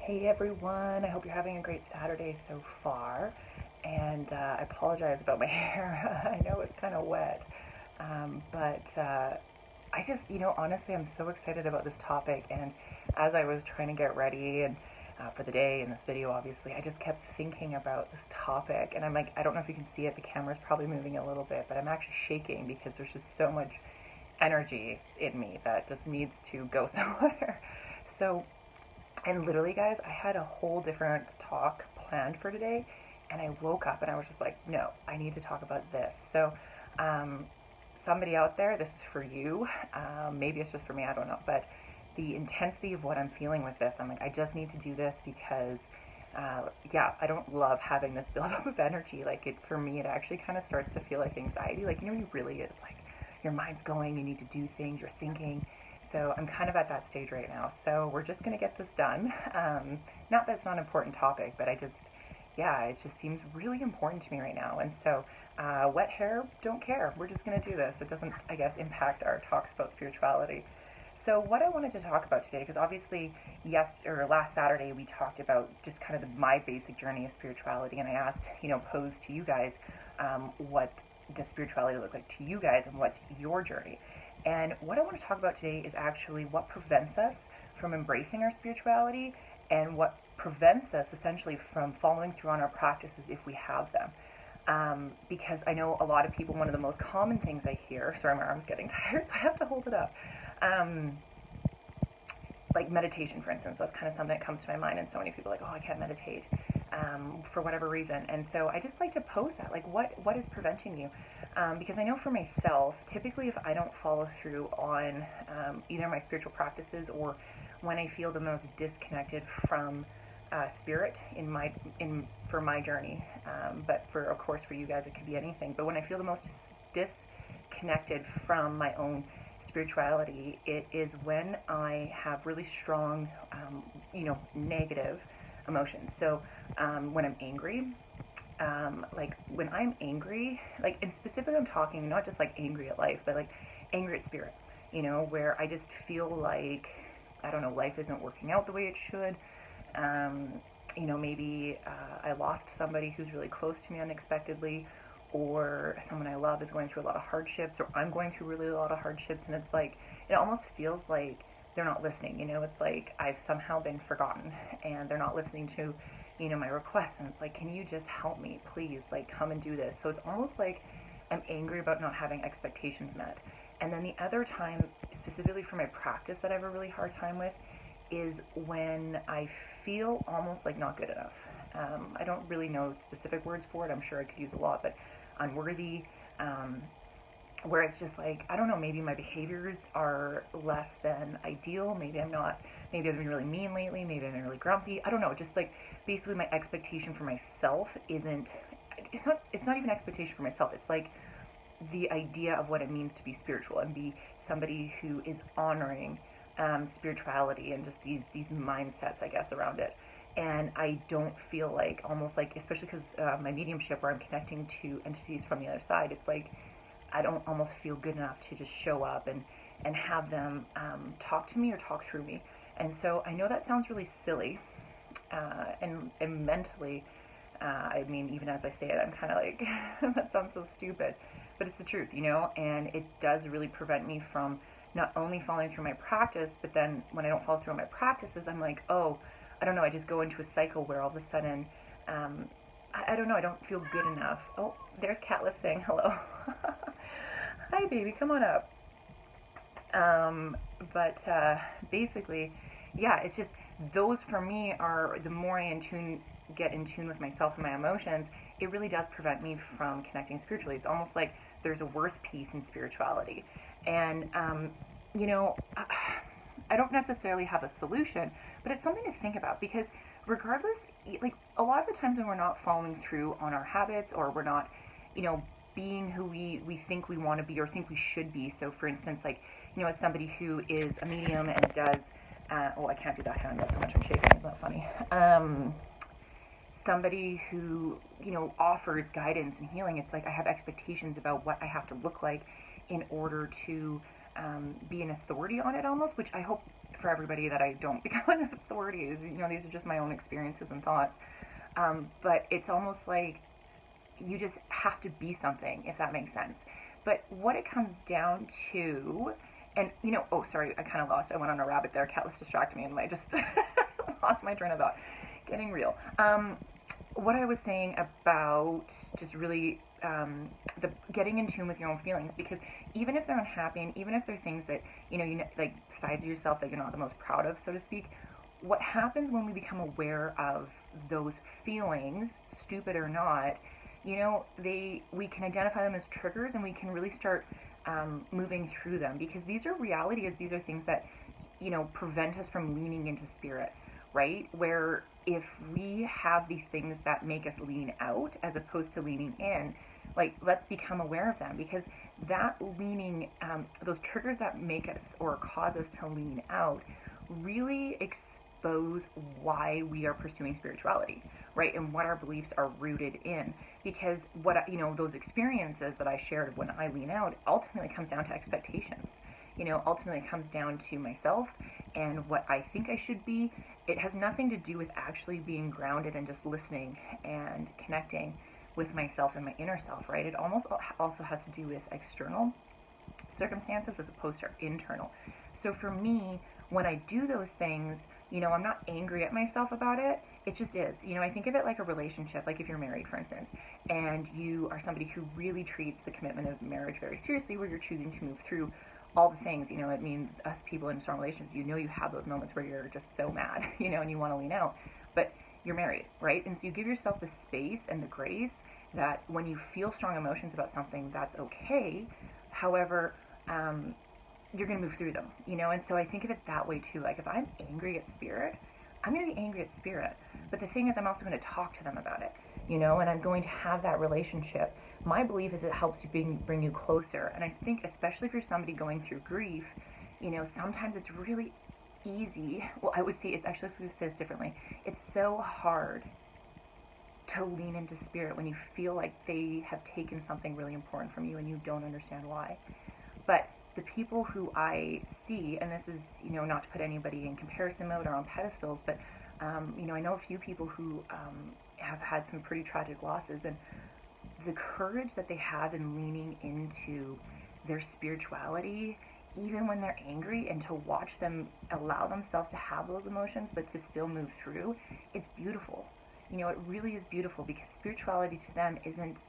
Hey everyone, I hope you're having a great Saturday so far. And I apologize about my hair. I know it's kind of wet. But I just, honestly, I'm so excited about this topic. And as I was trying to get ready and for the day and this video, obviously, I just kept thinking about this topic. And I'm like, I don't know if you can see it, the camera's probably moving a little bit, but I'm actually shaking because there's just so much energy in me that just needs to go somewhere. So, and literally, guys, I had a whole different talk planned for today, and I woke up and I was just like, no, I need to talk about this. So, um, somebody out there, this is for you. Maybe it's just for me, I don't know. But the intensity of what I'm feeling with this, I'm like, I just need to do this because, yeah, I don't love having this buildup of energy. Like, for me, it actually kind of starts to feel like anxiety. Like, you really, it's like your mind's going, you need to do things, you're thinking. So I'm kind of at that stage right now. So we're just going to get this done. Not that it's not an important topic, but yeah, it just seems really important to me right now. And so wet hair, don't care. We're just going to do this. It doesn't, I guess, impact our talks about spirituality. So what I wanted to talk about today, because obviously last Saturday we talked about just kind of my basic journey of spirituality, and I asked, posed to you guys, what does spirituality look like to you guys, and what's your journey? And what I want to talk about today is actually what prevents us from embracing our spirituality and what prevents us essentially from following through on our practices if we have them. Because I know a lot of people, one of the most common things I hear, sorry, my arm's getting tired, so I have to hold it up. Like meditation, for instance, that's kind of something that comes to my mind, and so many people are like, oh, I can't meditate for whatever reason. And so I just like to pose that, like, what is preventing you? Because I know for myself, typically if I don't follow through on either my spiritual practices or when I feel the most disconnected from spirit for my journey, but of course for you guys it could be anything. But when I feel the most disconnected from my own spirituality, it is when I have really strong, negative emotions. So when I'm angry, like when I'm angry, like, and specifically I'm talking not just like angry at life, but like angry at spirit, where I just feel like, I don't know, life isn't working out the way it should. Maybe I lost somebody who's really close to me unexpectedly, or someone I love is going through a lot of hardships, or I'm going through really a lot of hardships, and it's like, it almost feels like they're not listening, it's like I've somehow been forgotten, and they're not listening to, my requests, and it's like, can you just help me, please, like, come and do this. So it's almost like I'm angry about not having expectations met. And then the other time, specifically for my practice, that I have a really hard time with, is when I feel almost like not good enough. I don't really know specific words for it. I'm sure I could use a lot, but unworthy, where it's just like, I don't know, maybe my behaviors are less than ideal. Maybe I've been really mean lately. Maybe I've been really grumpy. I don't know. Just like basically my expectation for myself it's not even expectation for myself. It's like the idea of what it means to be spiritual and be somebody who is honoring spirituality and just these mindsets, I guess, around it. And I don't feel like, almost like, especially because my mediumship, where I'm connecting to entities from the other side, it's like I don't almost feel good enough to just show up and have them talk to me or talk through me. And so I know that sounds really silly, and mentally, I mean, even as I say it, I'm kind of like, that sounds so stupid, but it's the truth, and it does really prevent me from not only following through my practice, but then when I don't follow through on my practices, I'm like, oh, I don't know, I just go into a cycle where all of a sudden, I don't know, I don't feel good enough. Oh, there's Catless saying hello. Hi, baby, come on up. But basically, yeah, it's just, those for me are, the more I get in tune with myself and my emotions, it really does prevent me from connecting spiritually. It's almost like there's a worth piece in spirituality. And, I don't necessarily have a solution, but it's something to think about, because regardless, like, a lot of the times when we're not following through on our habits, or we're not, being who we think we want to be or think we should be. So for instance, like, as somebody who is a medium and does, oh, I can't do that hand, that's so much I'm shaking, it's not funny. Somebody who, offers guidance and healing, it's like I have expectations about what I have to look like in order to be an authority on it almost, which I hope for everybody that I don't become an authority. These are just my own experiences and thoughts. But it's almost like you just have to be something, if that makes sense. But what it comes down to, and oh, sorry, I kind of lost. I went on a rabbit there. Cat was distracting me, and I just lost my train of thought. Getting real. What I was saying about just really the getting in tune with your own feelings, because even if they're unhappy, and even if they're things that like sides of yourself that you're not the most proud of, so to speak, what happens when we become aware of those feelings, stupid or not, we can identify them as triggers, and we can really start moving through them, because these are realities. These are things that prevent us from leaning into spirit, right? Where if we have these things that make us lean out as opposed to leaning in, like, let's become aware of them, because that leaning, those triggers that make us or cause us to lean out really expose why we are pursuing spirituality, right? And what our beliefs are rooted in. Because what, those experiences that I shared when I lean out ultimately comes down to expectations. Ultimately it comes down to myself and what I think I should be. It has nothing to do with actually being grounded and just listening and connecting with myself and my inner self, right? It almost also has to do with external circumstances as opposed to internal. So for me, when I do those things, I'm not angry at myself about it. It just is. I think of it like a relationship, like if you're married, for instance, and you are somebody who really treats the commitment of marriage very seriously, where you're choosing to move through all the things, I mean, us people in strong relations, you have those moments where you're just so mad, and you want to lean out, but you're married, right? And so you give yourself the space and the grace that when you feel strong emotions about something, that's okay. However, you're going to move through them, and so I think of it that way too. Like if I'm angry at spirit, I'm going to be angry at spirit. But the thing is, I'm also going to talk to them about it, and I'm going to have that relationship. My belief is it helps you bring you closer. And I think, especially if you're somebody going through grief, sometimes it's really easy. Well, I would say it's actually, let's say this differently. It's so hard to lean into spirit when you feel like they have taken something really important from you and you don't understand why. But the people who I see, and this is, not to put anybody in comparison mode or on pedestals, but, I know a few people who have had some pretty tragic losses, and the courage that they have in leaning into their spirituality, even when they're angry, and to watch them allow themselves to have those emotions, but to still move through, it's beautiful. It really is beautiful, because spirituality to them isn't...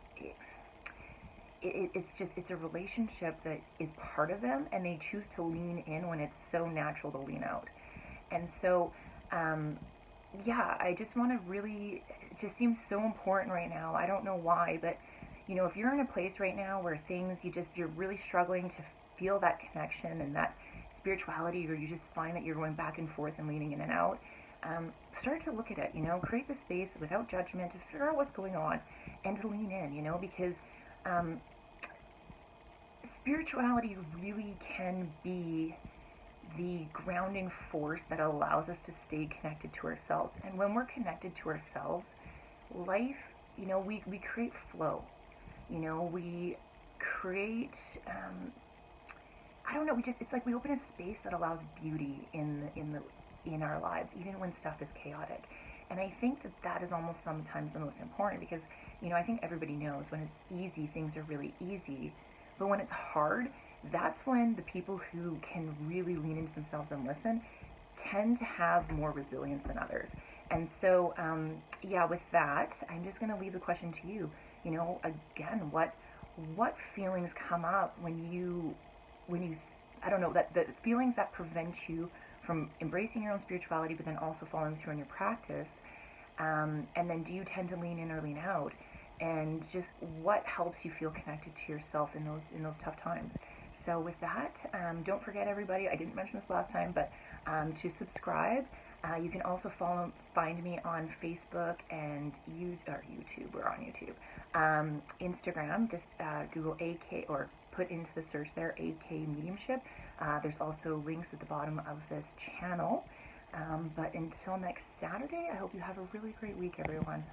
It's a relationship that is part of them, and they choose to lean in when it's so natural to lean out. And so, I just want to really, it just seems so important right now. I don't know why, but, if you're in a place right now where you're really struggling to feel that connection and that spirituality, or you just find that you're going back and forth and leaning in and out, start to look at it, create the space without judgment to figure out what's going on and to lean in, because spirituality really can be the grounding force that allows us to stay connected to ourselves. And when we're connected to ourselves, life, we create flow. We create, I don't know, it's like we open a space that allows beauty in our lives, even when stuff is chaotic. And I think that is almost sometimes the most important, because, I think everybody knows when it's easy, things are really easy. But when it's hard, that's when the people who can really lean into themselves and listen tend to have more resilience than others. And so, with that, I'm just going to leave the question to you. Again, what feelings come up when you, I don't know, that the feelings that prevent you from embracing your own spirituality, but then also following through on your practice, and then do you tend to lean in or lean out? And just what helps you feel connected to yourself in those tough times. So with that, don't forget, everybody, I didn't mention this last time, but to subscribe. You can also find me on Facebook and YouTube. We're on YouTube. Instagram, just Google AK, or put into the search there, AK Mediumship. There's also links at the bottom of this channel. But until next Saturday, I hope you have a really great week, everyone.